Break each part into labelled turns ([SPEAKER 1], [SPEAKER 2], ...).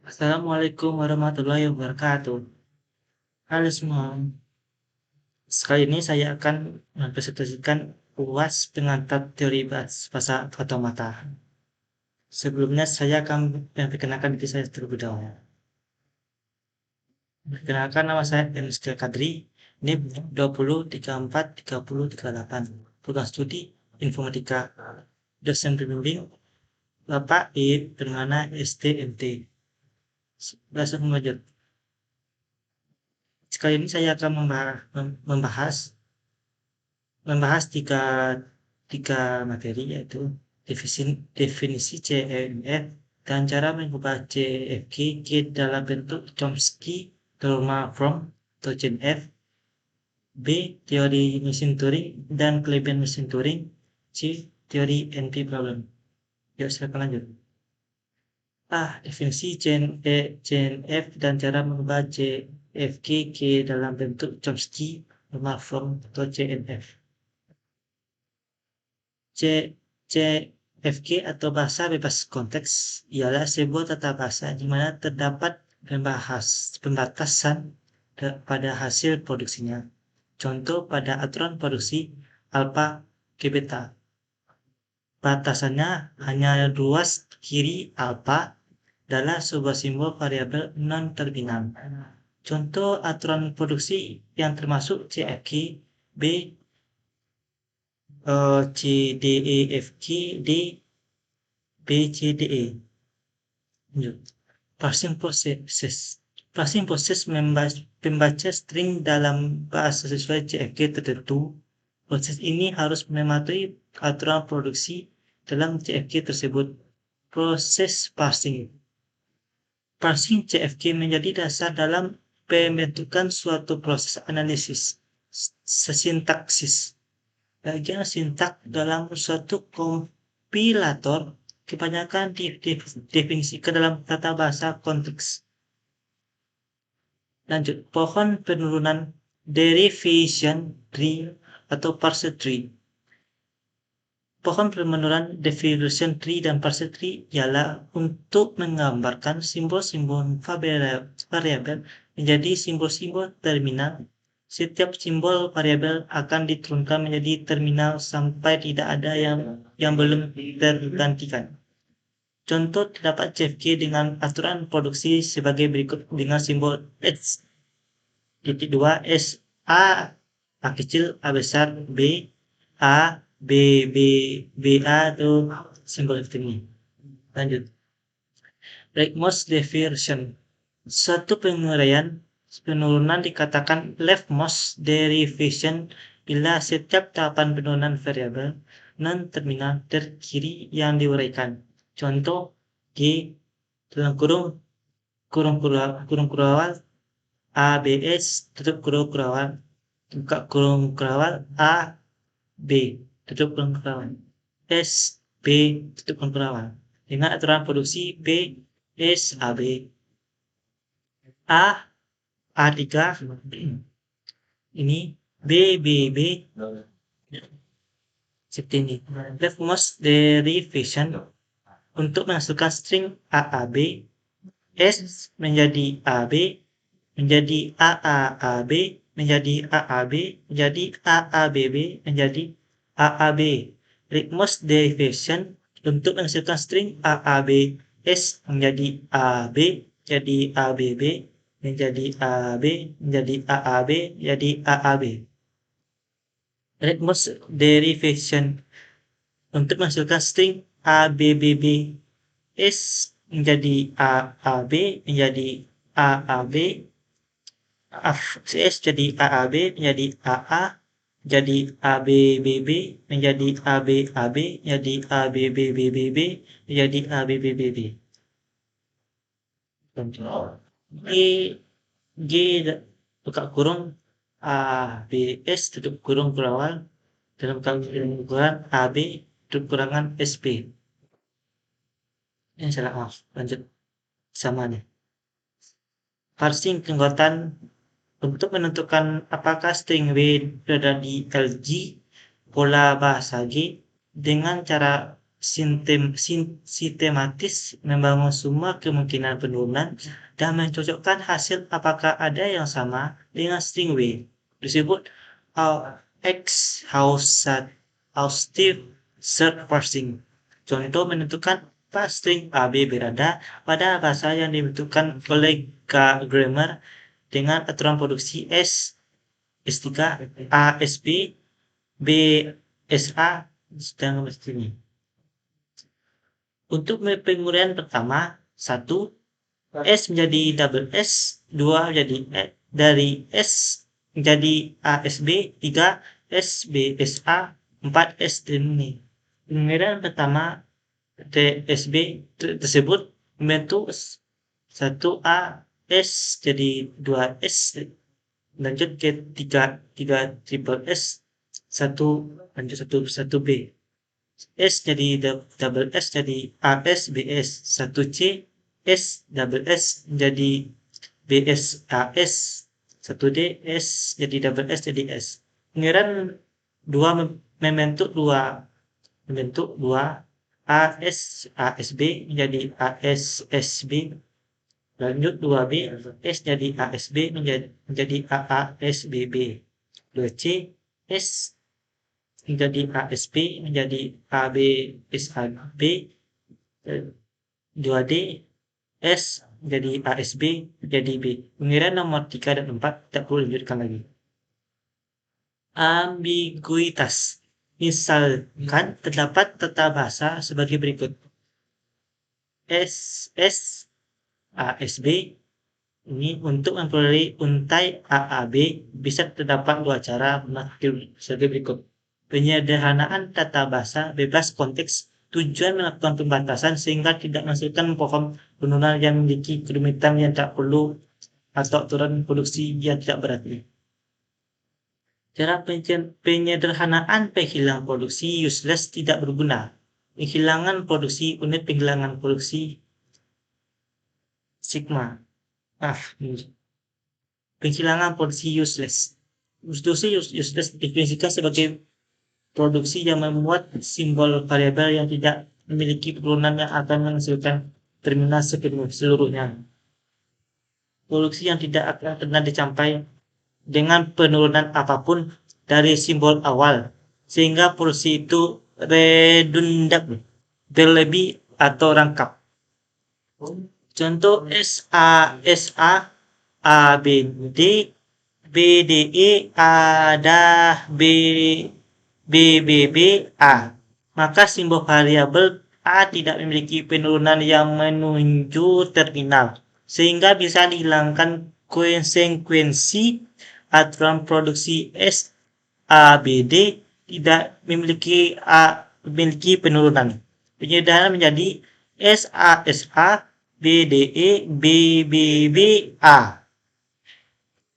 [SPEAKER 1] Assalamualaikum warahmatullahi wabarakatuh. Halo semua. Sekali ini saya akan mempresentasikan UAS pengantar teori bahasa otomata. Sebelumnya saya akan memperkenalkan diri saya terlebih dahulu. Perkenalkan, nama saya Ernest Kadri, NIM 20343038. Program studi Informatika. Dosen pembimbing Bapak I. Permana STMT. Langsung lanjut. Sekali ini saya akan membahas tiga materi, yaitu definisi CEF dan cara mengubah CFG dalam bentuk Chomsky normal form atau CNF. B. Teori mesin Turing dan kelebihan mesin Turing. C. Teori NP problem. Yuk, silakan lanjut. Definisi CNF dan cara mengubah CFG dalam bentuk Chomsky normal form atau CNF. CFG atau bahasa bebas konteks ialah sebuah tata bahasa di mana terdapat pembatasan pada hasil produksinya. Contoh pada aturan produksi alfa ke beta. Batasannya hanya ruas kiri alfa dalam sebuah simbol variabel non-terminal. Contoh aturan produksi yang termasuk CFG B, C, D, E, F, G, D, B, C, D, E. Parsing proses membaca string dalam bahasa sesuai CFG tertentu. Proses ini harus mematuhi aturan produksi dalam CFG tersebut. Proses parsing CFG menjadi dasar dalam pembentukan suatu proses analisis sintaksis. Bagian sintak dalam suatu kompilator kebanyakan didefinisikan dalam tata bahasa konteks. Lanjut, pohon penurunan derivation tree atau parser tree. Pohon penurunan derivation tree dan parser tree ialah untuk menggambarkan simbol-simbol variabel menjadi simbol-simbol terminal. Setiap simbol variabel akan diturunkan menjadi terminal sampai tidak ada yang belum tergantikan. Contoh terdapat CFG dengan aturan produksi sebagai berikut dengan simbol X. 2 S A kecil A besar B A B B B A itu simbol ini. Lanjut. Rightmost diversion. Suatu penguraian penurunan dikatakan leftmost derivation bila setiap tahapan penurunan variabel non-terminal terkiri yang diuraikan. Contoh G dalam kurung awal ABS tutup kurung awal buka kurung awal A B tutup kurung awal S B tutup kurung awal dengan aturan produksi B S AB A3 ini B seperti ini. Leftmost derivation untuk menghasilkan string AAB, S menjadi AB, menjadi AAAB, menjadi AAB, menjadi AABB, menjadi AAB. Rightmost derivation untuk menghasilkan string AAB, S menjadi AB, jadi ABB, menjadi AB, menjadi AAB, jadi AAB. Rightmost derivation untuk menghasilkan string ABBB, S menjadi AAB, menjadi AAB, S jadi AAB, menjadi AA, jadi ABBB, menjadi ABAB, menjadi ABBBB, menjadi ABBBB. G buka kurung ABS tutup kurung awal dalam ukuran AB tutup kurangan SP. Ini salah, maaf. Lanjut sama nih. Parsing kekuatan untuk menentukan apakah string W berada di LG, pola bahasa G dengan cara sistematis membangun semua kemungkinan penurunan dan mencocokkan hasil apakah ada yang sama dengan string W. Disebut exhaustive search parsing. Contoh menentukan apa string A, B berada pada bahasa yang dibentukkan oleh grammar dengan aturan produksi S3, A, SB, B, SA, dan ini. Untuk penguraian pertama, 1, S menjadi double S, 2 menjadi dari S menjadi ASB, 3 SBSA, 4 S ini. Penguraian pertama TSB tersebut membentuk 1A S jadi 2 S, lanjut ke 3 triple S, 1 lanjut 1 B. S jadi double S jadi AS BS, 1 C S double S jadi BS AS, 1 D S jadi double S jadi S. Pengiraan 2 membentuk 2 AS ASB menjadi ASSB, lanjut 2B S jadi ASB menjadi AASBB, 2C S menjadi ASP menjadi ABSAB, 2D S menjadi ASB menjadi B. Pengiraan nomor 3 dan 4 tidak perlu dilanjutkan lagi. Ambiguitas. Misalkan terdapat tata bahasa sebagai berikut. SS ASB ini untuk memperoleh untai AAB bisa terdapat dua cara menakdir sebagai berikut. Penyederhanaan tata bahasa bebas konteks, tujuan melakukan pembatasan sehingga tidak menghasilkan pokok penurunan yang memiliki kerumitan yang tak perlu atau aturan produksi yang tidak berarti. Cara penyederhanaan penghilangan produksi useless tidak berguna. Penghilangan produksi unit penghilangan produksi sigma. Penghilangan produksi useless. Produksi useless didefinisikan sebagai produksi yang memuat simbol variabel yang tidak memiliki turunan yang akan menghasilkan terminal seluruhnya. Produksi yang tidak akan pernah dicapai dengan penurunan apapun dari simbol awal, sehingga produksi itu redundant, berlebih atau rangkap. Contoh SA, ABD, BDE, ADA, BBB, A. Maka simbol variabel A tidak memiliki penurunan yang menuju terminal, sehingga bisa dihilangkan konsekuensi aturan produksi S ABD tidak memiliki penurunan. Penyederhanaan menjadi SA BDE BBB A.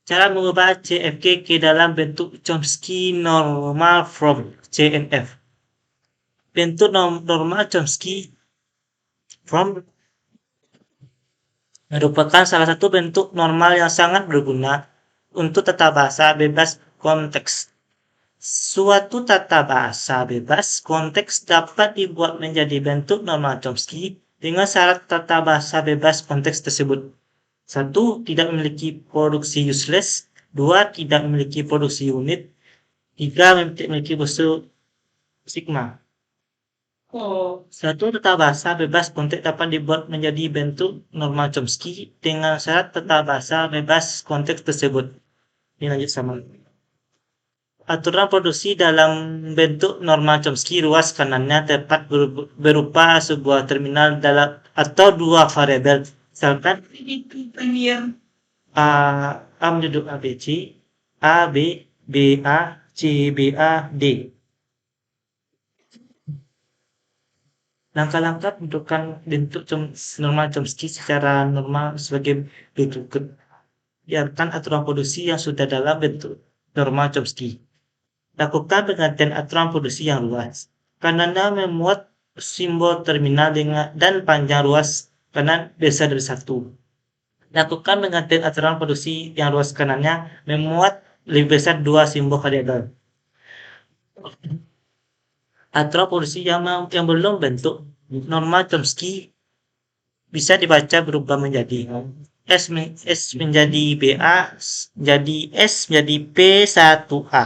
[SPEAKER 1] Cara mengubah CFG ke dalam bentuk Chomsky normal from CNF. Bentuk normal Chomsky from merupakan salah satu bentuk normal yang sangat berguna untuk tata bahasa bebas konteks. Suatu tata bahasa bebas konteks dapat dibuat menjadi bentuk normal Chomsky dengan syarat tata bahasa bebas konteks tersebut. 1. Tidak memiliki produksi useless. 2. Tidak memiliki produksi unit. 3. Memiliki produksi sigma. Satu tata bahasa bebas konteks dapat dibuat menjadi bentuk normal Chomsky dengan syarat tata bahasa bebas konteks tersebut. Ini lanjut sama. Aturan produksi dalam bentuk normal Chomsky ruas kanannya tepat berupa sebuah terminal dalam atau dua variabel. Misalkan A menjadi ABC, A B, B A, C B A, D. Langkah-langkah pembentukan bentuk normal Chomsky secara normal sebagai berikut. Biarkan aturan produksi yang sudah dalam bentuk normal Chomsky. Lakukan penggantian aturan produksi yang luas. Kanannya memuat simbol terminal dan panjang ruas kanan besar dari 1. Lakukan penggantian aturan produksi yang ruas kanannya memuat lebih besar 2 simbol variabel. atau posisi yang belum bentuk normal Chomsky bisa dibaca berubah menjadi S menjadi BA, menjadi S menjadi P1A,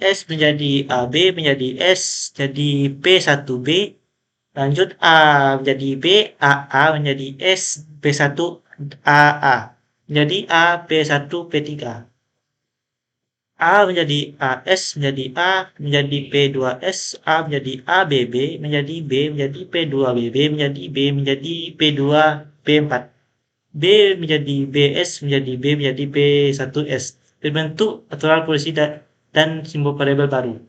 [SPEAKER 1] S menjadi AB menjadi S jadi P1B, lanjut A menjadi B, AA menjadi S, P1 AA menjadi A P1 P3. A menjadi AS menjadi A menjadi P2S, A menjadi ABB menjadi B menjadi P2BB menjadi B menjadi P2B4, B menjadi BS menjadi B menjadi P1S, berbentuk aturan posisi dan simbol variabel baru.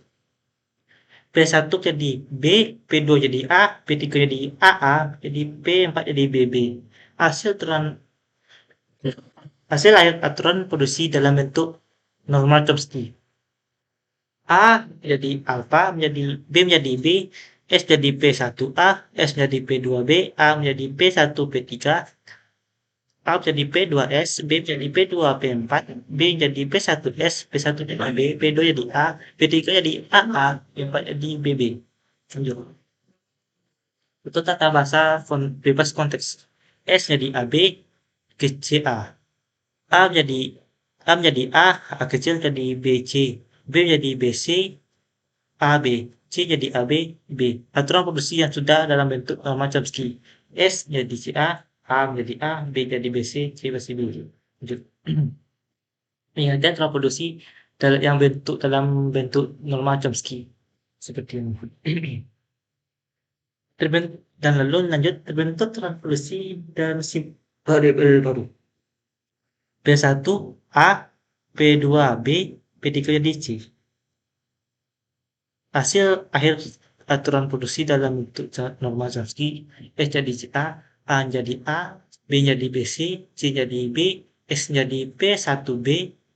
[SPEAKER 1] P1 jadi B, P2 jadi A, P3 jadi AA, jadi P4 jadi BB. Hasil akhir aturan posisi dalam bentuk normal Chomsky. A menjadi alfa, B menjadi B, S jadi P1A, S menjadi P2B, A menjadi P1P3, A menjadi P2S, B menjadi P2P4, B menjadi P1S, P1 jadi B, P2 jadi A, P3 jadi AA, P4 jadi BB. Lanjut. Untuk tata bahasa bebas konteks. S jadi AB, kecil A. A menjadi A kecil jadi BC, B menjadi BC, AB, C jadi AB, B. Aturan produksi yang sudah dalam bentuk normal Chomsky. S jadi A menjadi A, B jadi BC, C masih B. Lanjut. Ingatkan aturan produksi yang dalam bentuk normal Chomsky. Seperti ini. Dan lalu lanjut terbentuk aturan produksi dan variabel baru. P1 A, P2 B, P3 jadi C. Hasil akhir aturan produksi dalam bentuk normal Chomsky, S jadi A jadi A, B jadi BC, C jadi B, S jadi P1B,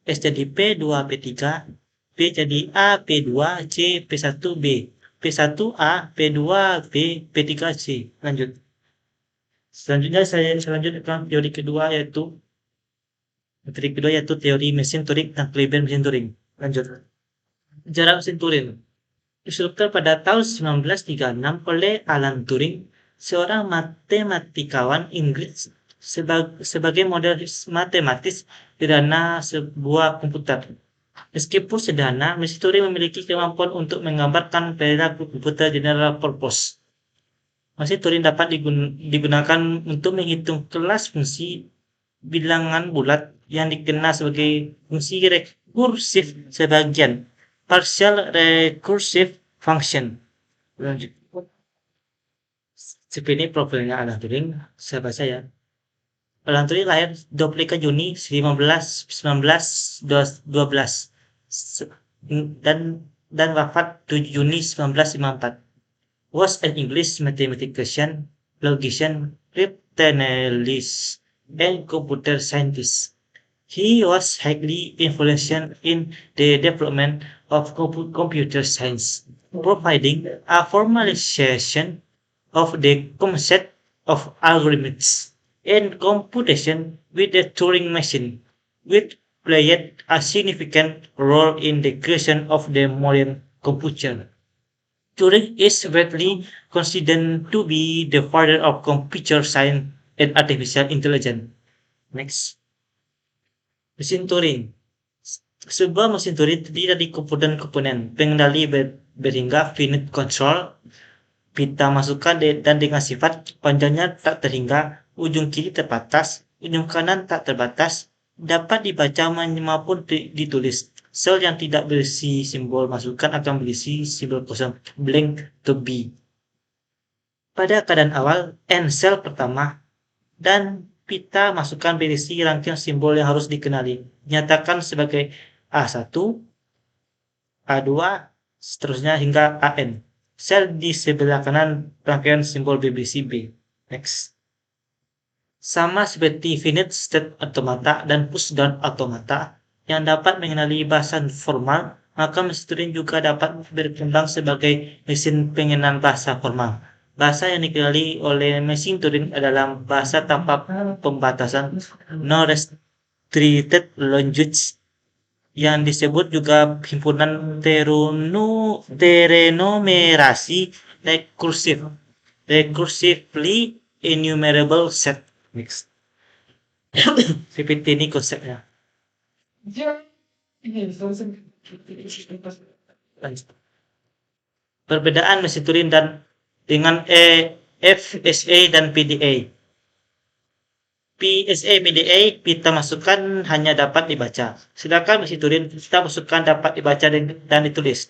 [SPEAKER 1] S jadi P2P3, B jadi A P2, C P1B, P1A, P2B, P3C. Lanjut. Selanjutnya saya lanjutkan teori kedua yaitu teori mesin Turing dan kelebihan mesin Turing. Lanjut. Sejarah mesin Turing disulupkan pada tahun 1936 oleh Alan Turing, seorang matematikawan Inggris sebagai model matematis sederhana sebuah komputer. Meskipun sederhana, mesin Turing memiliki kemampuan untuk menggambarkan perilaku komputer general purpose. Mesin Turing dapat digunakan untuk menghitung kelas fungsi bilangan bulat yang dikenal sebagai fungsi rekursif sebagian partial recursive function. Lanjut. Seperti ini profilnya Alan Turing, sahabat saya. Alan Turing lahir 23 Juni 1912 dan wafat 7 Juni 1954. Was an English mathematician, logician, cryptanalyst, and computer scientist. He was highly influential in the development of computer science, providing a formalization of the concept of algorithms and computation with the Turing machine, which played a significant role in the creation of the modern computer. Turing is widely considered to be the father of computer science and artificial intelligence. Next. Mesin Turing. Sebuah mesin Turing terdiri dari komponen-komponen pengendali berhingga finite control, pita masukan dan dengan sifat panjangnya tak terhingga, ujung kiri terbatas, ujung kanan tak terbatas, dapat dibaca maupun ditulis. Sel yang tidak berisi simbol masukan akan berisi simbol kosong blank to be. Pada keadaan awal, N sel pertama dan pita masukan berisi rangkaian simbol yang harus dikenali, dinyatakan sebagai A1, A2, seterusnya hingga AN. Sel di sebelah kanan rangkaian simbol berisi B. Next. Sama seperti finite state automata dan pushdown automata yang dapat mengenali bahasa formal, maka mesin Turing juga dapat berkembang sebagai mesin pengenalan bahasa formal. Bahasa yang dikenali oleh mesin Turing adalah bahasa tanpa pembatasan, non-restricted language, yang disebut juga himpunan terenomerasi recursive, recursively enumerable set. Next. Seperti ini konsepnya. Lanjut. Perbedaan mesin Turing dan dengan FSA dan PDA. PSA, PDA kita masukkan hanya dapat dibaca. Sedangkan mesin Turing kita masukkan dapat dibaca dan ditulis.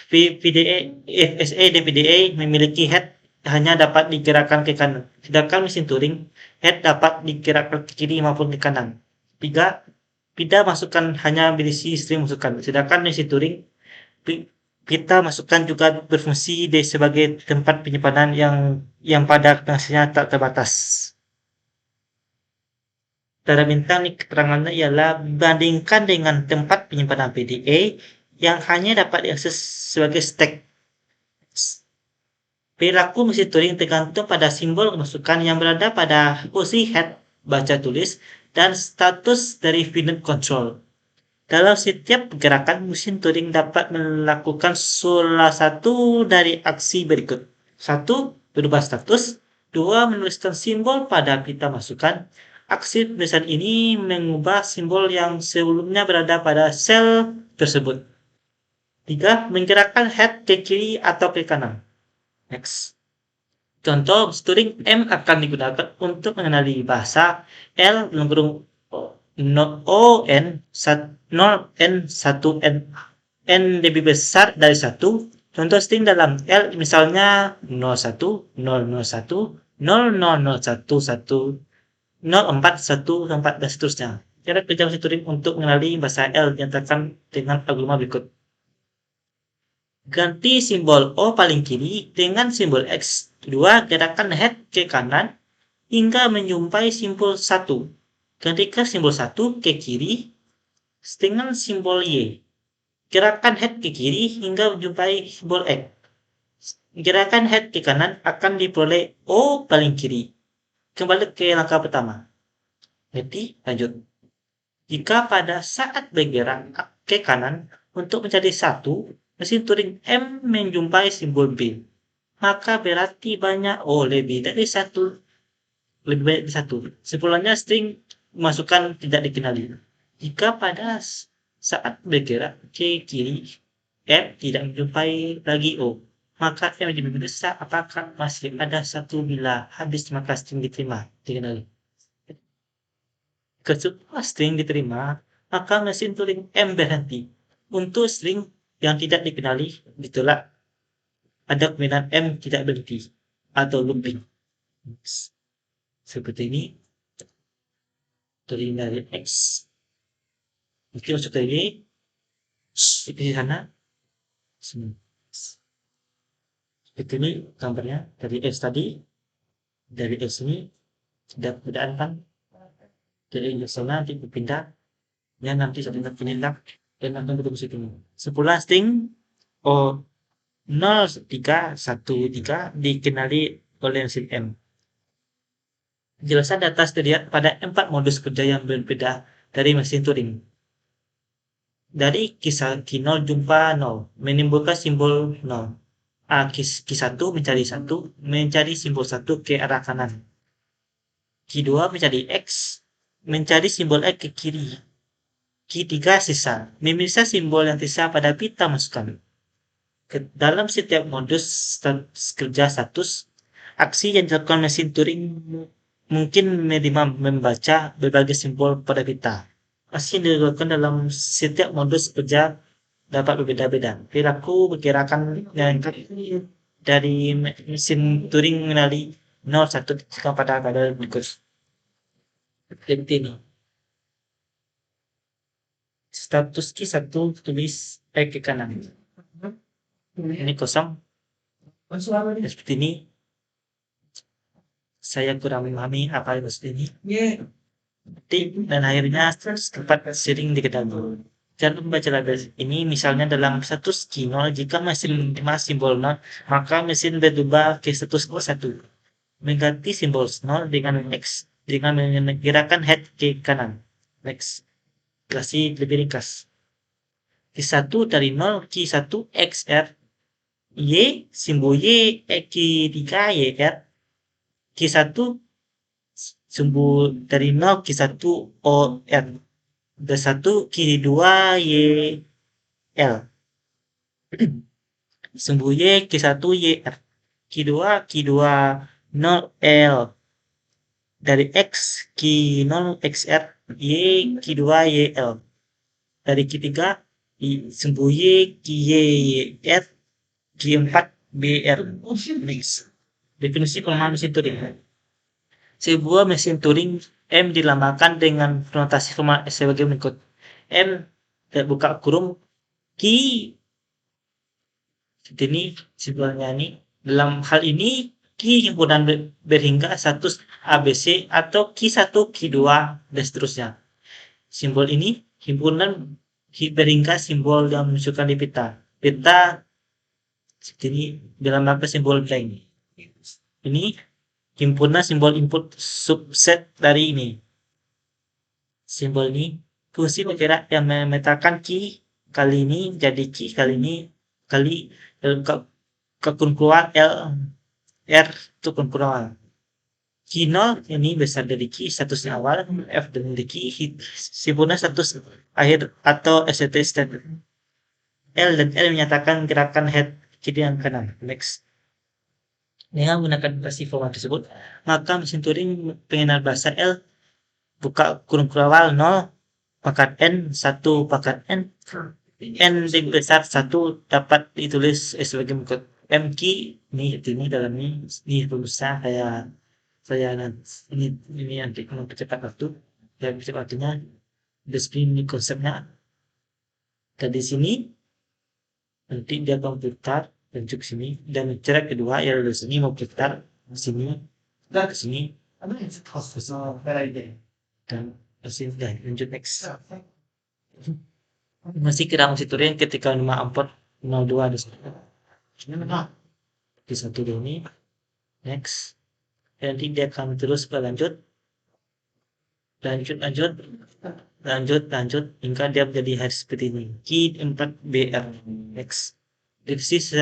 [SPEAKER 1] PDA, FSA dan PDA memiliki head hanya dapat digerakkan ke kanan. Sedangkan mesin Turing head dapat digerakkan ke kiri maupun ke kanan. Tidak masukkan hanya berisi string masukkan. Sedangkan mesin Turing kita masukkan juga berfungsi sebagai tempat penyimpanan yang pada fungsinya tak terbatas. Tanda bintang ini keterangannya ialah bandingkan dengan tempat penyimpanan PDA yang hanya dapat diakses sebagai stack. Perilaku mesin Turing tergantung pada simbol masukan yang berada pada posisi head baca tulis dan status dari finite control. Dalam setiap gerakan, mesin Turing dapat melakukan salah satu dari aksi berikut. 1. Berubah status. 2. Menuliskan simbol pada pita masukan. Aksi penulisan ini mengubah simbol yang sebelumnya berada pada sel tersebut. 3. Menggerakkan head ke kiri atau ke kanan. Next. Contoh, Turing M akan digunakan untuk mengenali bahasa L n lebih besar dari 1. Contoh string dalam L misalnya 01, 001, 00011, 041, dan seterusnya. Cara kerja mesin Turing untuk mengenali bahasa L dinyatakan dengan algoritma berikut. Ganti simbol O paling kiri dengan simbol X. 2. Gerakan head ke kanan hingga menjumpai simbol 1. Gantikan simbol 1 ke kiri dengan simbol Y. Gerakan head ke kiri hingga menjumpai simbol X. Gerakan head ke kanan akan diperoleh O paling kiri. Kembali ke langkah pertama. Jadi, lanjut. Jika pada saat bergerak ke kanan untuk mencari 1, mesin Turing M menjumpai simbol B, maka berarti banyak lebih dari 1. Lebih banyak dari 1. Sepulangnya string masukan tidak dikenali. Jika pada saat bergerak ke kiri M tidak menjumpai lagi O, maka M lebih besar. Apakah masih ada 1 bila habis maka string diterima dikenali. Ketika string diterima, maka mesin Turing M berhenti. Untuk string yang tidak dikenali ditolak, ada kemungkinan M tidak berhenti atau looping. Seperti ini. Turing dari X. Mungkin masuk ke ini. Di sana. Seperti ini gambarnya dari X tadi. Dari X ini tidak perbedaan kan? Dari sana nanti berpindah. Ya nanti sudah penindak dan akan bertemu situ. Sepulang string O0313 dikenali oleh mesin M. Penjelasan data terlihat pada 4 modus kerja yang berbeda dari mesin Turing. Dari Q0 jumpa 0, menimbulkan simbol 0. Q1 mencari 1, mencari simbol 1 ke arah kanan. Q2 mencari X, mencari simbol X ke kiri. Q3 sisa, memisah simbol yang tersisa pada pita masukan. Dalam setiap modus kerja status, aksi yang dilakukan mesin Turing mungkin membaca berbagai simbol pada pita. Aksi yang dilakukan dalam setiap modus kerja dapat berbeda-beda. Perilaku pergerakan yang dari mesin Turing mengenali 0, 1 pada kadar berikut. Seperti ini. Status Q1 tulis ke kanan. Ini kosong. Seperti ini. Saya kurang memahami apa yang seperti ini. Dan akhirnya tempat sering diketahui. Jangan membaca label ini misalnya dalam status Q0 jika mesin menerima simbol 0 maka mesin berubah ke status Q1 mengganti simbol 0 dengan X dengan menggerakkan head ke kanan. Next. Masih lebih ringkas. Q1 dari 0, Q1 XR, Y, simbol Y, Q3 YR, Q1 simbol dari 0, Q1 OR, Q1 Q2 YL, simbol Y, Q1 YR, Q2 0 L, dari X Q0 XR, Y Q2 YL, dari Q3 simbol Y QYR, Q4 BR. Next. Definisi kelemahan mesin Turing. Sebuah mesin Turing M dilambangkan dengan notasi formal sebagai berikut. M buka kurung Ki ini simbolnya ini. Dalam hal ini Ki himpunan berhingga satu ABC atau Q1, Q2 dan seterusnya. Simbol ini himpunan berhingga simbol yang menunjukkan di peta. Peta ini dilambangkan simbol blank. Ini himpunan simbol input subset dari ini. Simbol ini fungsi penggerak yang memetakan key kali ini jadi key kali ini kali kekun keluar L R itu kekun keluar. Key 0 ini besar dari key statusnya awal, F dari key simpulnya status akhir atau ST standard. L dan L menyatakan gerakan head kiri dan kanan. Next. Dengan menggunakan versi format tersebut, maka mesin Turing pengenal bahasa L buka kurung awal 0 pangkat N 1 pangkat N besar 1 dapat ditulis sebagai berikut. M key ini dalam ini berusaha saya ini nanti mempercepat waktu dan percepat waktunya ini konsepnya dan di sini nanti dia akan putar tunjuk sini dan cara kedua ya dari sini mau putar sini dan ke sini dan sini dan lanjut next. Masih kira mesin Turing ketika nama ampot 02 di sini. Di satu ini next. Nanti dia akan terus berlanjut lanjut hingga dia menjadi hari seperti ini. Key 4 BR next. Definisi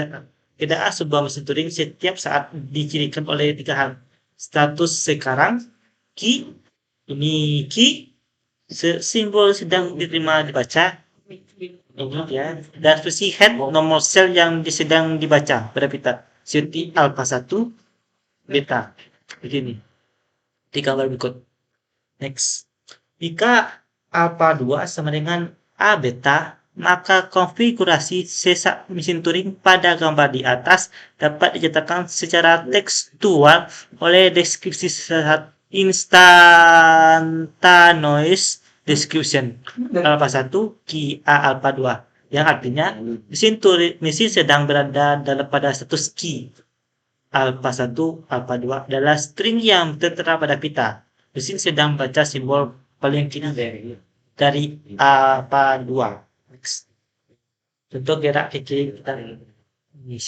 [SPEAKER 1] tidak sebuah mesin Turing setiap saat dicirikan oleh 3 hal. Status sekarang, key, ini key, simbol sedang diterima dibaca, ini ya, dan versi head nomor sel yang sedang dibaca pada pita. Seperti alpha 1, beta. Begini. Di gambar berikut. Next. Jika alpha 2 sama dengan A beta, maka konfigurasi sisa mesin Turing pada gambar di atas dapat dinyatakan secara tekstual oleh deskripsi instantaneous description alpha 1 Ki A alpha 2 yang artinya mesin sedang berada dalam pada status Ki alpha 1 alpha 2 adalah string yang tertera pada pita. Mesin sedang baca simbol paling kiri dari alpha 2. Contoh gerak ke kiri kita ini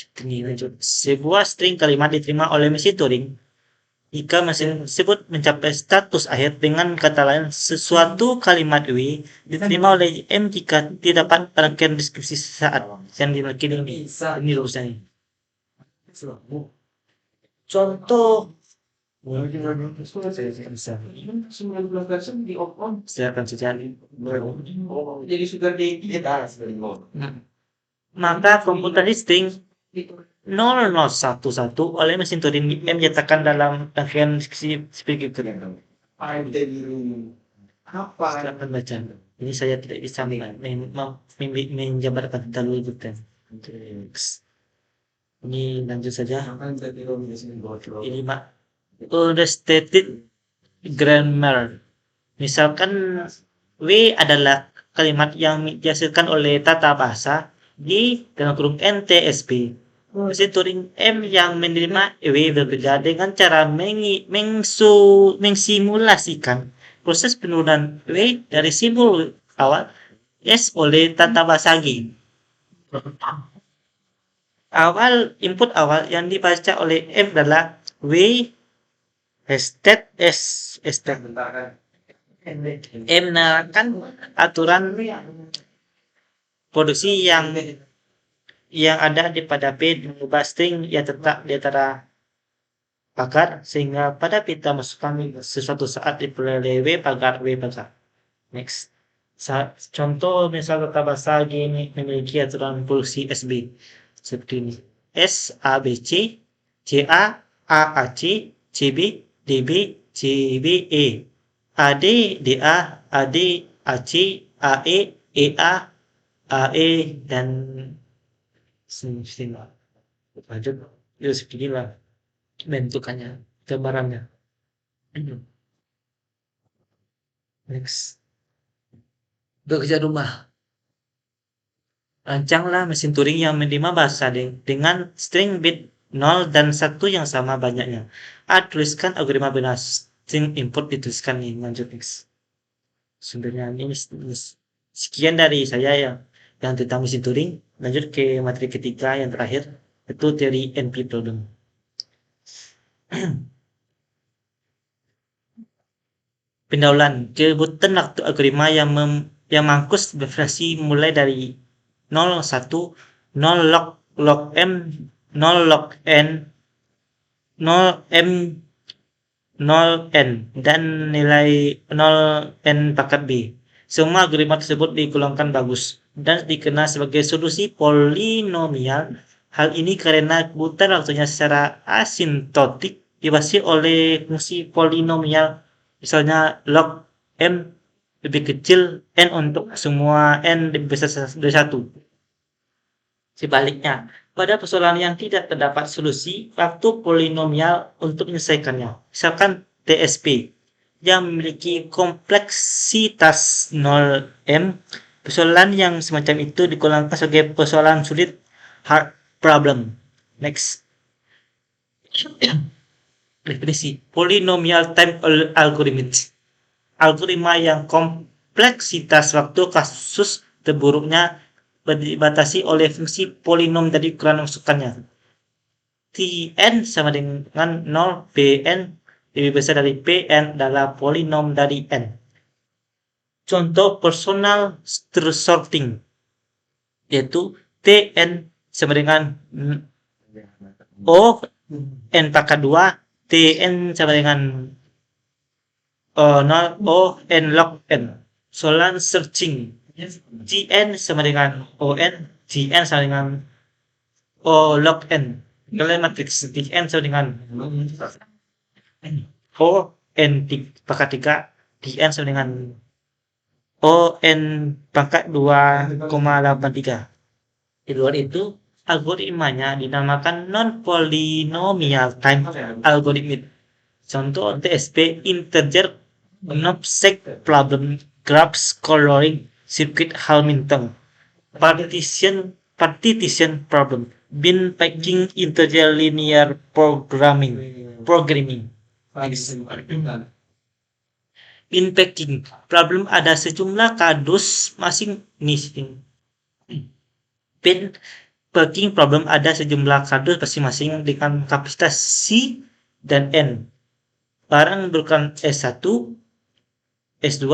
[SPEAKER 1] lanjut. Sebuah string kalimat diterima oleh mesin Turing jika mesin tersebut mencapai status akhir. Dengan kata lain, sesuatu kalimat W diterima oleh M jika tidak dapat rangkaian deskripsi saat yang dimiliki ini urusannya. Contoh silakan saja. Jadi sudah maka komputer string 0011 oleh mesin Turing menyatakan dalam rangkaian seperti itu. Silakan baca. Ini saya tidak bisa menjabarkan terlalu detail. Ini lanjut saja. Ini understated grammar. Misalkan W adalah kalimat yang dihasilkan oleh tata bahasa di dalam kurung NTSP. Mesin Turing M yang menerima W berbeda dengan cara mengsimulasikan proses penurunan W dari simbol awal S oleh tata bahasa G. Input awal yang dibaca oleh M adalah W hashtag S hashtag menerapkan aturan produksi yang ada di pada P mengubah string yang terletak di antara pagar sehingga pada kita masukkan sesuatu saat diperoleh W pagar W pagar. Next. Contoh misal tata bahasa gini memiliki aturan fungsi SB seperti ini. S A B C C A C C B D B C B E A D D A D A C A E A E dan sini lanjut ya seginilah bentukannya gambarannya. Next. Bekerja rumah. Rancanglah mesin Turing yang menerima bahasa dengan string bit 0 dan 1 yang sama banyaknya. Tuliskan algoritma bina string input dituliskan nih. Lanjut next. Sumbernya ini sekian dari saya yang tentang mesin Turing. Lanjut ke materi ketiga yang terakhir, itu teori NP problem. Pendahuluan kebutuhan waktu algoritma yang mangkus bervariasi mulai dari 0 1 0 log m 0 log n 0 m 0 n dan nilai 0 n pangkat b. Semua algoritma tersebut digolongkan bagus dan dikenal sebagai solusi polinomial. Hal ini karena kebutuhan waktunya secara asintotik dibatasi oleh fungsi polinomial, misalnya log m lebih kecil n untuk semua n lebih besar dari 1. Sebaliknya, pada persoalan yang tidak terdapat solusi waktu polinomial untuk menyelesaikannya, misalkan TSP yang memiliki kompleksitas 0m, persoalan yang semacam itu digolongkan sebagai persoalan sulit, hard problem. Next. Definisi polinomial time algorithm. Algoritma yang kompleksitas waktu kasus terburuknya dibatasi oleh fungsi polinom dari ukuran masukannya. Tn sama dengan 0, Bn lebih besar dari Pn adalah polinom dari n. Contoh personal sorting yaitu Tn sama dengan O n pangkat 2, Tn sama dengan 0 O n log n. Solan searching Gn sama dengan On, Gn sama dengan O log n. Kalian matriks Gn sama dengan O n pangkat 3, Gn sama dengan O n pangkat 2,83. Di luar itu, algoritmanya dinamakan non-polynomial time algorithm. Contoh TSP integer knapsack problem, graph coloring, circuit Hamilton, partition problem, bin packing, integer linear programming. Bin packing problem ada sejumlah kardus masing bin packing problem ada sejumlah kardus masing-masing dengan kapasitas C dan N. Barang berukuran S1, S2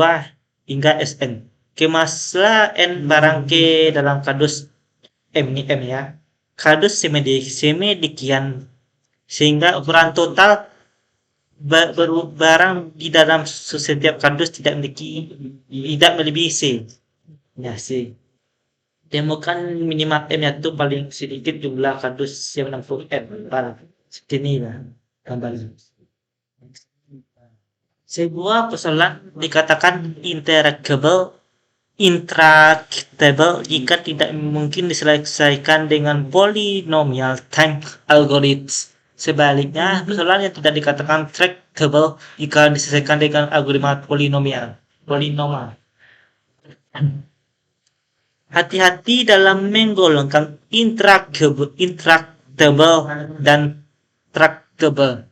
[SPEAKER 1] hingga Sn. Kemaslah N barang ke dalam kardus M ini M ya. Kardus semedemikian sehingga ukuran total barang di dalam setiap kardus tidak melebihi C. Ya, C. Temukan minimal M itu paling sedikit jumlah kardus yang menampung M barang. Seperti ini lah gambarnya. Sebuah persoalan dikatakan intractable jika tidak mungkin diselesaikan dengan polynomial time algorithm. Sebaliknya, persoalan yang tidak dikatakan tractable jika diselesaikan dengan algoritma polinomial. Hati-hati dalam menggolongkan intractable dan tractable.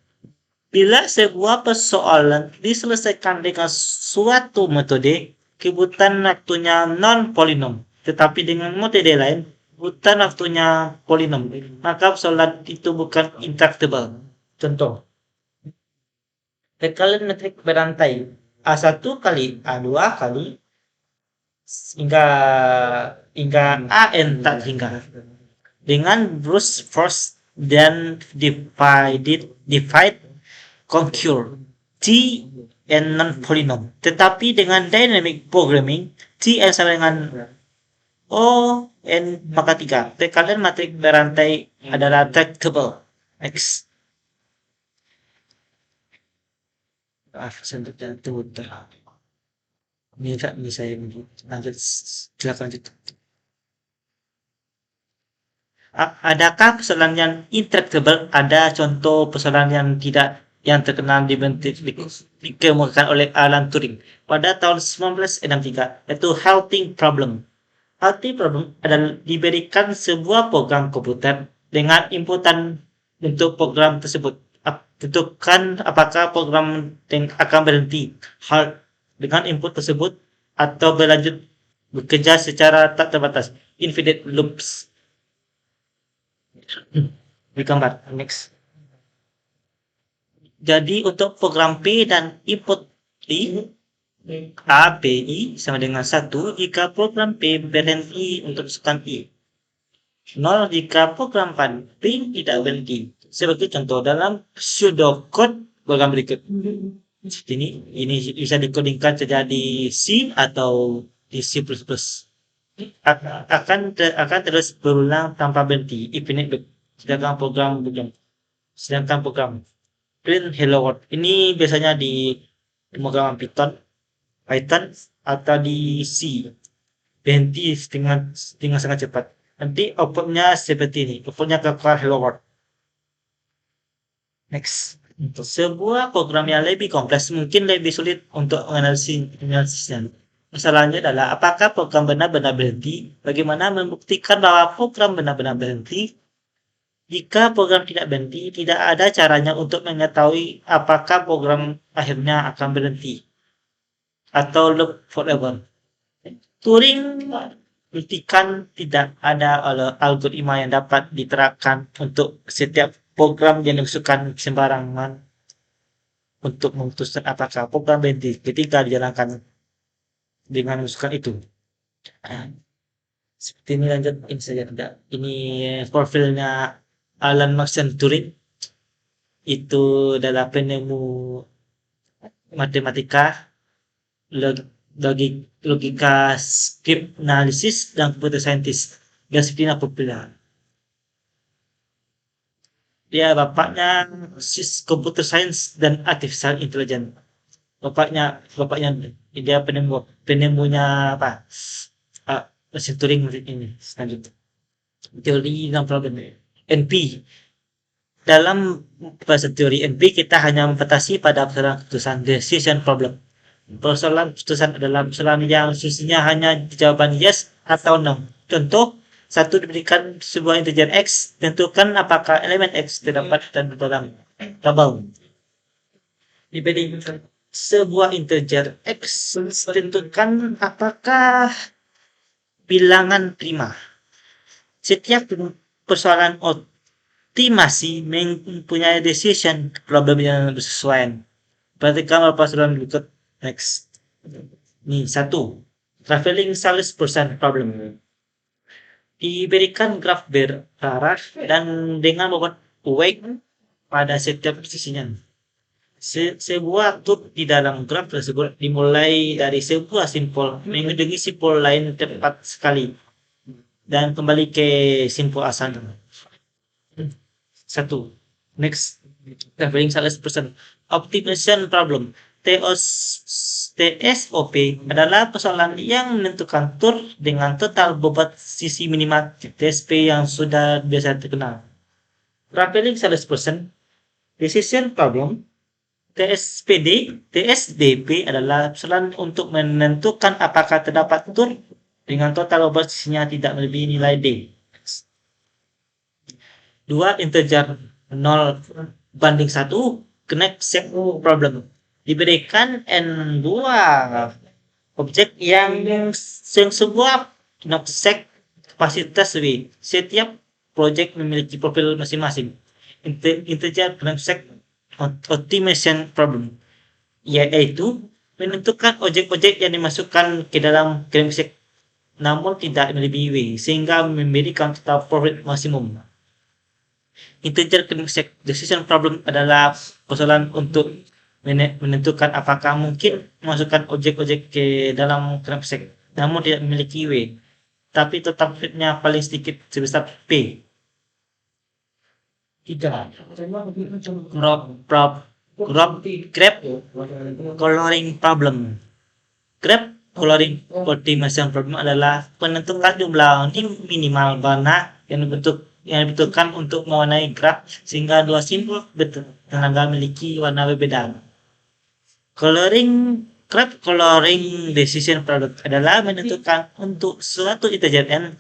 [SPEAKER 1] Bila sebuah persoalan diselesaikan dengan suatu metode, kebutuhan waktunya non-polinom, tetapi dengan metode lain, kebutuhan waktunya polinom, maka persoalan itu bukan intractable. Contoh, bekalan metrik berantai. A1 kali A2 kali hingga hingga AN tak hingga dengan brute force dan divide conquer T and non-polynom. Tetapi dengan dynamic programming, T n sama dengan O n pangkat 3. Tekanan matrik berantai adalah tractable. X. Selanjutnya tunggu. Ini saya lanjut. Silakan lanjut. Adakah persoalan yang intractable? Ada contoh persoalan yang tidak yang terkenal dikemukakan oleh Alan Turing pada tahun 1963, yaitu halting problem. Halting problem adalah diberikan sebuah program komputer dengan inputan untuk program tersebut. Tentukan apakah program akan berhenti halt dengan input tersebut atau berlanjut bekerja secara tak terbatas, infinite loops. Digambar next. Jadi untuk program P dan input I, A, P, I sama dengan 1 jika program P berhenti untuk tekan I. 0 jika program P tidak berhenti. Sebagai contoh dalam pseudocode program berikut. Ini bisa dikodingkan terjadi C atau di C++. Akan terus berulang tanpa berhenti, infinite loop. Sedangkan program print hello world ini biasanya di pemrograman Python atau di C, berhenti dengan sangat cepat. Nanti outputnya seperti ini, outputnya keluar hello world. Next. Untuk sebuah program yang lebih kompleks mungkin lebih sulit untuk menganalisisnya. Masalahnya adalah apakah program benar-benar berhenti? Bagaimana membuktikan bahwa program benar-benar berhenti? Jika program tidak berhenti, tidak ada caranya untuk mengetahui apakah program akhirnya akan berhenti atau loop forever. Turing buktikan tidak ada algoritma yang dapat diterapkan untuk setiap program yang dimasukkan sembarangan untuk memutuskan apakah program berhenti ketika dijalankan dengan memasukkan itu. Seperti ini lanjut ini saja tidak. Ini profilnya Alan Max Turing. Itu adalah penemu matematika, logika script analysis dan computer scientist. Disiplin populer. Dia bapaknya computer science dan artificial intelligence. Bapaknya dia penemunya apa? Mesin Turing ini selanjutnya. Teori dan problem NP. Dalam bahasa teori NP kita hanya membatasi pada persoalan keputusan decision problem. Persoalan keputusan adalah persoalan yang solusinya hanya jawaban yes atau no. Contoh, satu diberikan sebuah integer x, tentukan apakah elemen x terdapat dalam tabel. Diberikan sebuah integer x, tentukan apakah bilangan prima. Setiap persoalan optimasi mempunyai decision problem yang bersesuaian. Perhatikan persoalan berikut. Next. Ini 1. Traveling salesperson problem. Diberikan graf berarah dan dengan bobot weight pada setiap posisinya. Sebuah tur di dalam graf tersebut dimulai dari sebuah simpul mengunjungi simpul lain tepat sekali dan kembali ke simpul asalnya. 1. Next. Traveling salesperson optimization problem. TSOP adalah persoalan yang menentukan tur dengan total bobot sisi minimal TSP yang sudah biasa terkenal. Traveling salesperson decision problem. TSDP adalah persoalan untuk menentukan apakah terdapat tur dengan total bobot sisinya tidak melebihi nilai D. 2. Integer 0:1 connect set problem. Diberikan N2 objek yang sebuah set kapasitas W. Setiap project memiliki profil masing-masing. Integer connect set optimization problem, yaitu menentukan objek-objek yang dimasukkan ke dalam grafik namun tidak melebihi sehingga memberikan total profit maksimum. Integer grafik decision problem adalah persoalan untuk menentukan apakah mungkin memasukkan objek-objek ke dalam grafik namun tidak memiliki tapi total profitnya paling sedikit sebesar P. 3. Grab coloring problem. Grab coloring optimization problem adalah menentukan jumlah minimal warna yang dibutuhkan untuk mewarnai graf sehingga dua simbol bertengah memiliki warna berbeda. Graph coloring decision product adalah menentukan untuk suatu integer n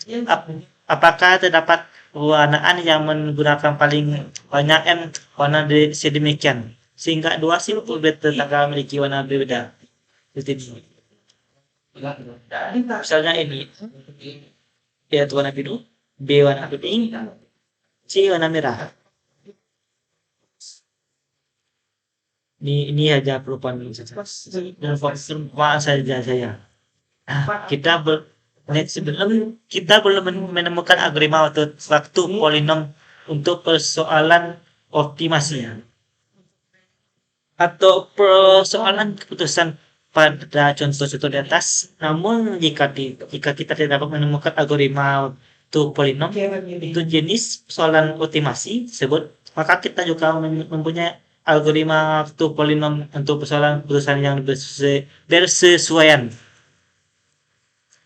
[SPEAKER 1] apakah terdapat pewarnaan yang menggunakan paling banyak n warna sedemikian sehingga dua simbol bertetangga memiliki warna berbeda. Misalnya ini yaitu warna biru, B warna kuning, C warna merah. Ini aja perubahan dan perubahan saja saya. Sebelum kita belum menemukan algoritma waktu polinom untuk persoalan optimasi atau persoalan keputusan pada contoh-contoh di atas. Namun jika kita tidak dapat menemukan algoritma untuk polinom itu jenis persoalan optimasi tersebut, maka kita juga mempunyai algoritma untuk polinom untuk persoalan keputusan yang bersesuaian.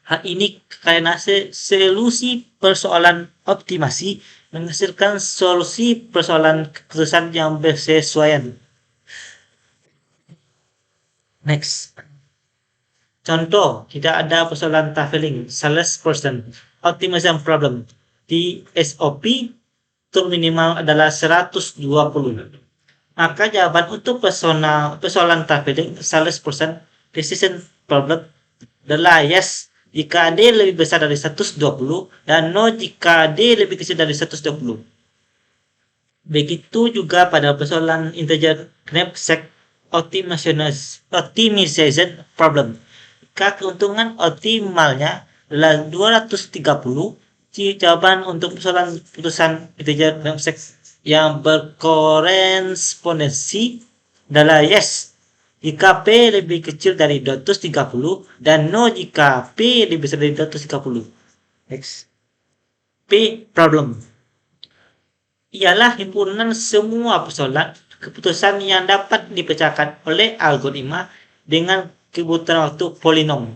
[SPEAKER 1] Hal ini karena solusi persoalan optimasi menghasilkan solusi persoalan keputusan yang bersesuaian. Next. Contoh, tidak ada persoalan traveling, salesperson, optimization problem. Di SOP, tur minimal adalah 120. Maka jawaban untuk persoalan traveling salesperson decision problem adalah yes jika D lebih besar dari 120 dan no jika D lebih kecil dari 120. Begitu juga pada persoalan integer knapsack optimization problem. Jika keuntungan optimalnya adalah 230, jawaban untuk persoalan putusan integer knapsack yang berkorespondensi adalah yes jika P lebih kecil dari 230 dan no jika P lebih besar dari 230. Next. P problem ialah himpunan semua persoalan keputusan yang dapat dipecahkan oleh algoritma dengan kebutuhan waktu polinom.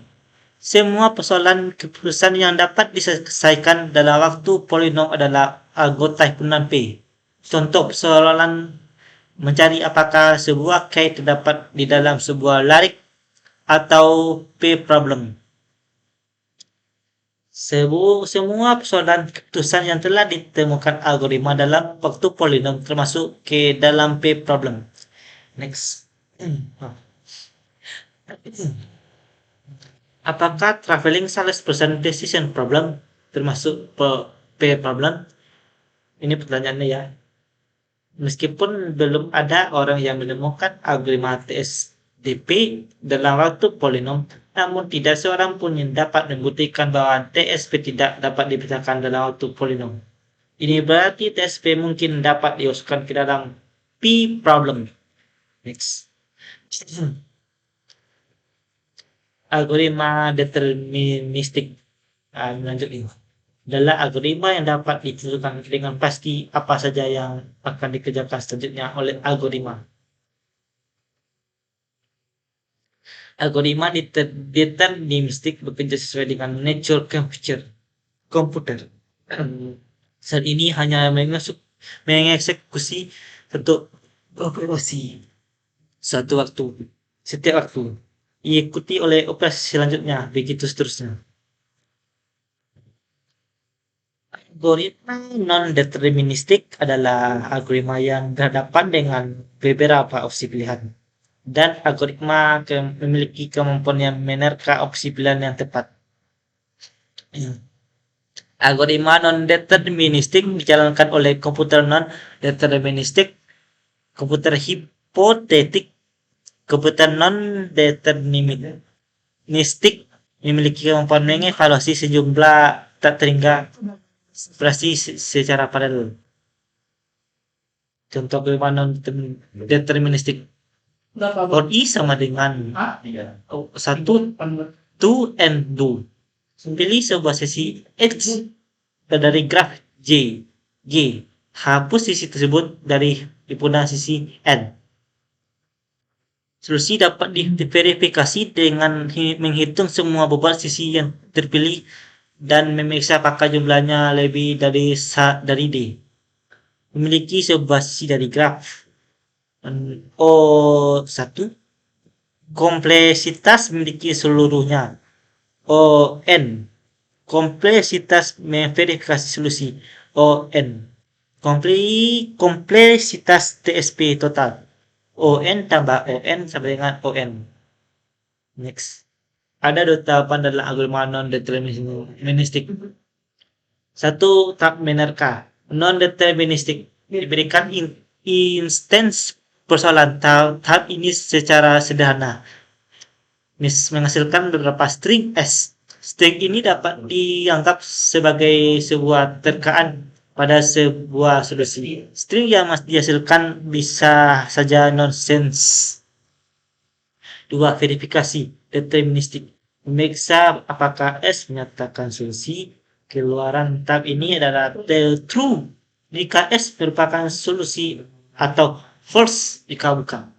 [SPEAKER 1] Semua persoalan keputusan yang dapat diselesaikan dalam waktu polinom adalah anggota himpunan P. Contoh persoalan mencari apakah sebuah key terdapat di dalam sebuah larik atau P problem. Semua persoalan keputusan yang telah ditemukan algoritma dalam waktu polinom termasuk ke dalam P problem. Next. Apakah traveling salesperson decision problem termasuk P problem? Ini pertanyaannya ya. Meskipun belum ada orang yang menemukan algoritma TSDP dalam waktu polinom, namun tidak seorang pun yang dapat membuktikan bahwa TSP tidak dapat dipecahkan dalam waktu polinom. Ini berarti TSP mungkin dapat dimasukkan ke dalam P problem. Next. Algoritma deterministik. Lanjut ini. Adalah algoritma yang dapat ditentukan dengan pasti apa saja yang akan dikerjakan selanjutnya oleh algoritma. Algoritma deterministik bekerja sesuai dengan nature komputer. Saat ini hanya mengeksekusi satu operasi setiap waktu diikuti oleh operasi selanjutnya, begitu seterusnya. Algoritma non-deterministik adalah algoritma yang berhadapan dengan beberapa opsi pilihan, dan algoritma memiliki kemampuan yang menerka opsi pilihan yang tepat. Algoritma non-deterministik dijalankan oleh komputer non-deterministik, komputer hipotetik, Kebutuhan non-deterministik memiliki komponen evaluasi sejumlah tak terhingga operasi secara paralel. Contoh kebutuhan non-deterministik. Or I sama dengan 1, 2, and do. Pilih sebuah sisi X dari graf G. Hapus sisi tersebut dari himpunan sisi N. Solusi dapat diverifikasi dengan menghitung semua beban sisi yang terpilih dan memeriksa apakah jumlahnya lebih dari D. Memiliki sebuah sisi dari graf O1, kompleksitas memiliki seluruhnya. ON, kompleksitas memverifikasi solusi. ON, kompleksitas TSP total. ON tambah ON sama dengan ON. Next. Ada dua tahapan dalam algoritma non-deterministik. Satu, tahap menerka. Non-deterministik diberikan instance persoalan. Tahap ini secara sederhana menghasilkan beberapa string S. String ini dapat dianggap sebagai sebuah terkaan pada sebuah solusi. String yang dihasilkan bisa saja nonsense. 2. Verifikasi deterministik. Memeriksa apakah S menyatakan solusi. Keluaran tahap ini adalah true jika S merupakan solusi atau false jika bukan.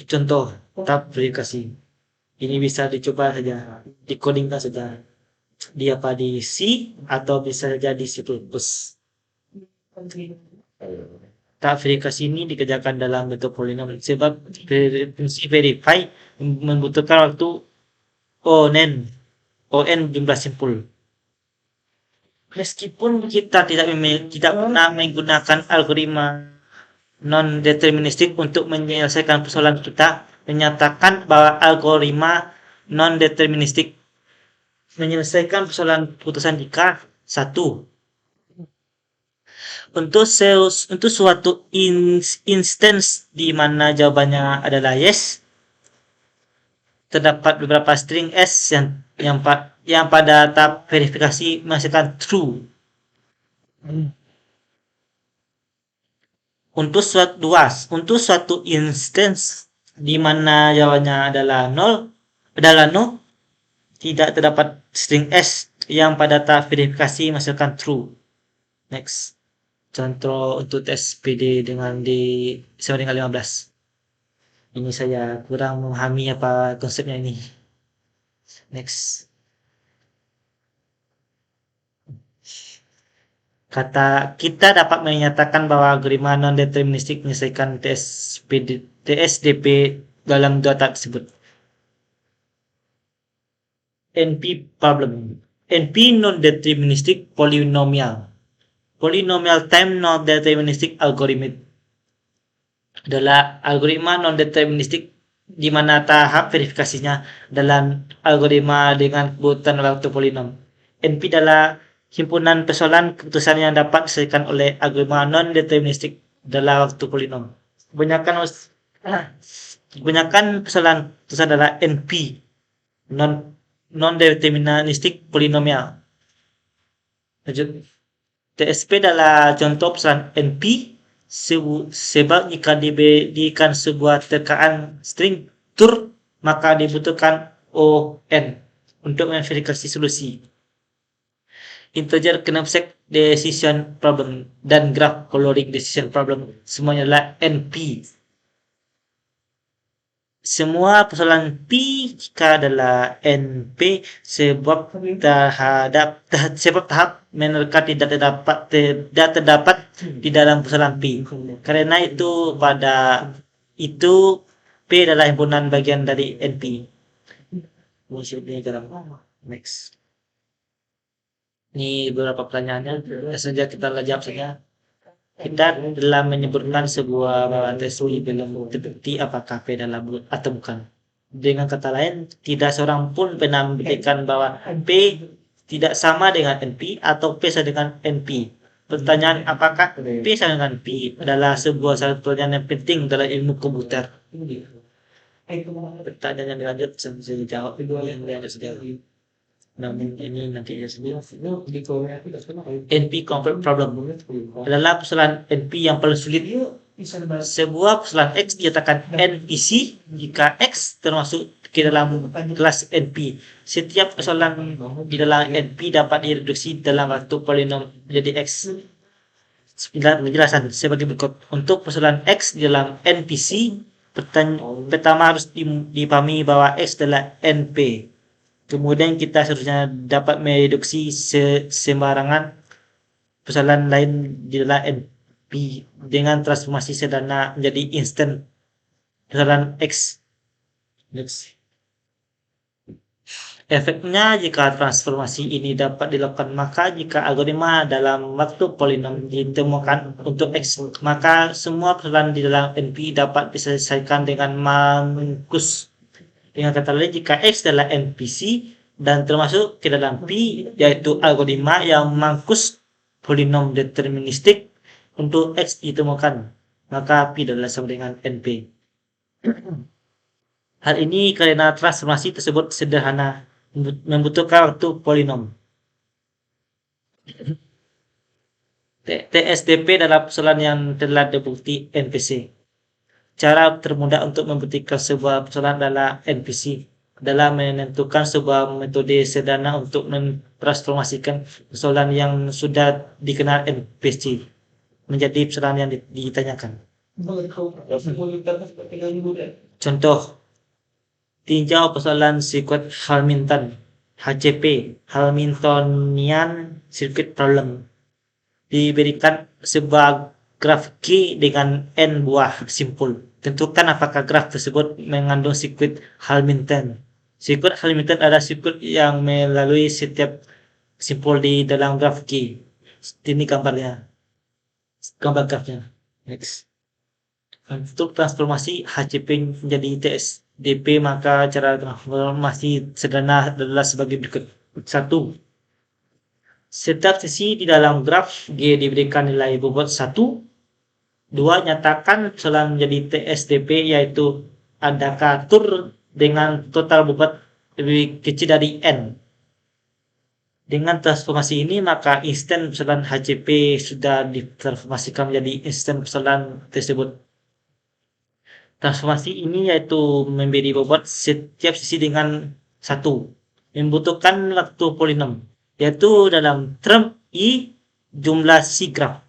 [SPEAKER 1] Contoh tahap verifikasi. Ini bisa dicoba saja, dikodingkan saja. Dia pada C atau bisa jadi C++. Tahap verifikasi ini dikerjakan dalam bentuk polinom sebab fungsi verify membutuhkan waktu ON jumlah simpul. Meskipun kita tidak pernah menggunakan algoritma non-deterministik untuk menyelesaikan persoalan, kita menyatakan bahwa algoritma non-deterministik menyelesaikan persoalan putusan jika 1. Untuk suatu instance di mana jawabannya adalah yes, terdapat beberapa string S yang pada tahap verifikasi menghasilkan true. Untuk suatu instance di mana jawabannya adalah no, tidak terdapat string S yang pada tahap verifikasi menghasilkan true. Next. Contoh untuk tes PD dengan sama dengan 15. Ini saya kurang memahami apa konsepnya ini. Next. Kita dapat menyatakan bahwa algoritma non-deterministik menyelesaikan TSDP dalam dua tahap tersebut. NP problem. NP non-deterministic polynomial time non-deterministic algorithm adalah algoritma non-deterministik di mana tahap verifikasinya dalam algoritma dengan kebutuhan waktu polinom. NP adalah himpunan persoalan keputusan yang dapat diselesaikan oleh algoritma non-deterministik dalam waktu polinom. Kebanyakan persoalan keputusan adalah NP non-deterministic polynomial. Lanjut. TSP adalah contoh persoalan NP sebab jika diberikan sebuah terkaan string tur maka dibutuhkan ON untuk memverifikasi solusi. Integer knapsack decision problem dan graph coloring decision problem semuanya adalah NP. Semua persoalan P jika adalah NP sebab tahap menerka tidak terdapat di dalam persoalan P. Karena itu P adalah himpunan bagian dari NP. Next. Ini beberapa pertanyaannya. Saja kita jawab saja. Kita dalam menyebutkan sebuah tes belum terbukti apakah P adalah bulat atau bukan. Dengan kata lain, tidak seorang pun pernah membuktikan bahwa P tidak sama dengan NP atau P sama dengan NP. Pertanyaan apakah P sama dengan P adalah sebuah syarat pertanyaan yang penting dalam ilmu komputer? Pertanyaan yang dilanjut bisa dijawab yang dilanjut sendiri. Namun ini nanti ya sendiri. NP conflict problem adalah persoalan NP yang paling sulit. Sebuah persoalan X dinyatakan NPC jika X termasuk ke dalam kelas NP. Setiap persoalan di dalam NP dapat direduksi dalam waktu polinom menjadi X. Penjelasan sebagai berikut. Untuk persoalan X di dalam NPC, pertama harus dipahami bahwa X adalah NP. Kemudian kita seharusnya dapat mereduksi sembarangan persoalan lain di dalam NP dengan transformasi sederhana menjadi instant persoalan X. Efeknya jika transformasi ini dapat dilakukan, maka jika algoritma dalam waktu polinom ditemukan untuk X, maka semua persoalan di dalam NP dapat diselesaikan dengan mangkus. Dengan kata lain, jika X adalah NPC dan termasuk ke dalam P, yaitu algoritma yang mangkus polinom deterministik untuk X ditemukan, maka P adalah sama dengan NP. Hal ini karena transformasi tersebut sederhana, membutuhkan waktu polinom. TSDP adalah persoalan yang telah dibukti NPC. Cara termudah untuk membuktikan sebuah persoalan adalah NPC adalah menentukan sebuah metode sederhana untuk mentransformasikan persoalan yang sudah dikenal NPC menjadi persoalan yang ditanyakan. Contoh, tinjau persoalan sirkuit Hamilton, HCP, Hamiltonian Circuit Problem. Diberikan sebuah graf Q dengan N buah simpul. Tentukan apakah graf tersebut mengandung sirkuit Hamilton. Sirkuit Hamilton adalah sirkuit yang melalui setiap simpul di dalam graf Q. Ini gambarnya. Gambar grafnya. Next. Untuk transformasi HCP menjadi TSDP, maka cara transformasi sederhana adalah sebagai berikut. 1. Setiap sisi di dalam graf G diberikan nilai bobot 1. 2. Nyatakan persoalan menjadi TSDP, yaitu ada katur dengan total bobot lebih kecil dari N. Dengan transformasi ini, maka instan persoalan HCP sudah ditransformasikan menjadi instan persoalan tersebut. Transformasi ini yaitu memberi bobot setiap sisi dengan 1. Membutuhkan waktu polinom, yaitu dalam term I jumlah si graf.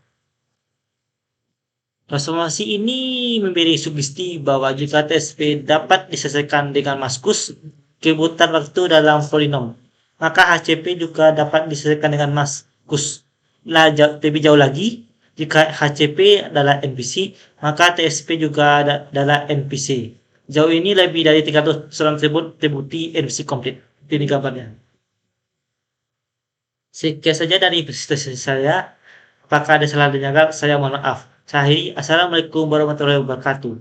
[SPEAKER 1] Transformasi ini memberi sugesti bahwa jika TSP dapat diselesaikan dengan maskus kebutuhan waktu dalam polinom, maka HCP juga dapat diselesaikan dengan maskus. Lebih jauh lagi, jika HCP adalah NPC, maka TSP juga adalah NPC. Jauh ini lebih dari 300 persoalan tersebut terbukti NPC komplit. Ini gambarnya. Sekian saja dari presentasi saya. Apakah ada salah dengar? Saya mohon maaf. Assalamualaikum warahmatullahi wabarakatuh.